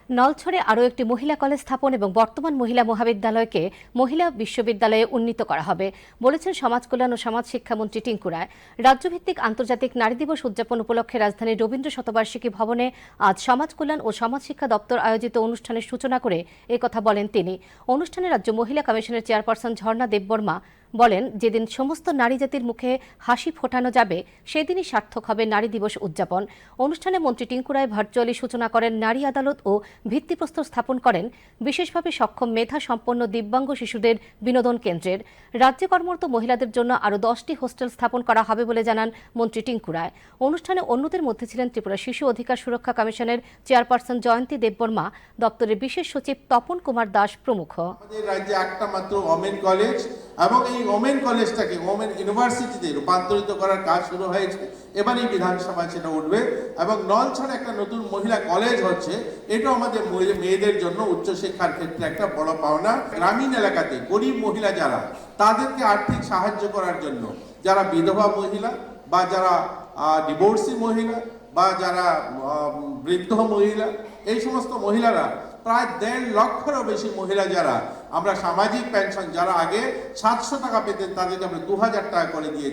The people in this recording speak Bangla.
নলছড়ে আরও একটি মহিলা কলেজ স্থাপন এবং বর্তমান মহিলা মহাবিদ্যালয়কে মহিলা বিশ্ববিদ্যালয়ে উন্নীত করা হবে বলেছেন সমাজ কল্যাণ ও সমাজ শিক্ষামন্ত্রী টিঙ্কু রায়। রাজ্যভিত্তিক আন্তর্জাতিক নারী দিবস উদযাপন উপলক্ষে রাজধানীর রবীন্দ্র শতবার্ষিকী ভবনে আজ সমাজ কল্যাণ ও সমাজ শিক্ষা দপ্তর আয়োজিত অনুষ্ঠানের সূচনা করে একথা বলেন তিনি। অনুষ্ঠানে রাজ্য মহিলা কমিশনের চেয়ারপারসন ঝর্ণা দেববর্মা বলেন, যেদিন সমস্ত নারী জাতির মুখে হাসি ফোটানো যাবে সেদিনই সার্থক হবে নারী দিবস উদযাপন। অনুষ্ঠানে মন্ত্রী টিঙ্কু রায় ভার্চুয়ালি সূচনা করেন নারী আদালত ও ভিত্তিপ্রস্তর স্থাপন করেন বিশেষভাবে সক্ষম মেধা সম্পন্ন দিব্যাঙ্গ শিশুদের বিনোদন কেন্দ্রের। রাজ্যে কর্মরত মহিলাদের জন্য আরও 10টি হোস্টেল স্থাপন করা হবে বলে জানান মন্ত্রী টিঙ্কু রায়। অনুষ্ঠানে অন্যদের মধ্যে ছিলেন ত্রিপুরা শিশু অধিকার সুরক্ষা কমিশনের চেয়ারপারসন জয়ন্তী দেববর্মা, দপ্তরের বিশেষ সচিব তপন কুমার দাস প্রমুখ। আমাদের রাজ্যে একটা মাত্র ওমেন কলেজ এবং এই ওমেন কলেজটাকে ওমেন ইউনিভার্সিটিতে রূপান্তরিত করার কাজ শুরু হয়েছে। এবার এই বিধানসভায় সেটা উঠবে এবং নলছড়ে একটা নতুন মহিলা কলেজ হচ্ছে। এটা আমাদের মেয়েদের জন্য উচ্চশিক্ষার ক্ষেত্রে একটা বড় পাওনা। গ্রামীণ এলাকাতে গরিব মহিলা যারা, তাদেরকে আর্থিক সাহায্য করার জন্য, যারা বিধবা মহিলা বা যারা ডিভোর্সি মহিলা বা যারা বৃদ্ধ মহিলা, এই সমস্ত মহিলারা প্রায় 1.5 লক্ষেরও বেশি মহিলা যারা আমরা সামাজিক পেনশন যারা আগে 700 টাকা পেতেন তাদেরকে আমরা 2000 টাকা করে দিয়েছি।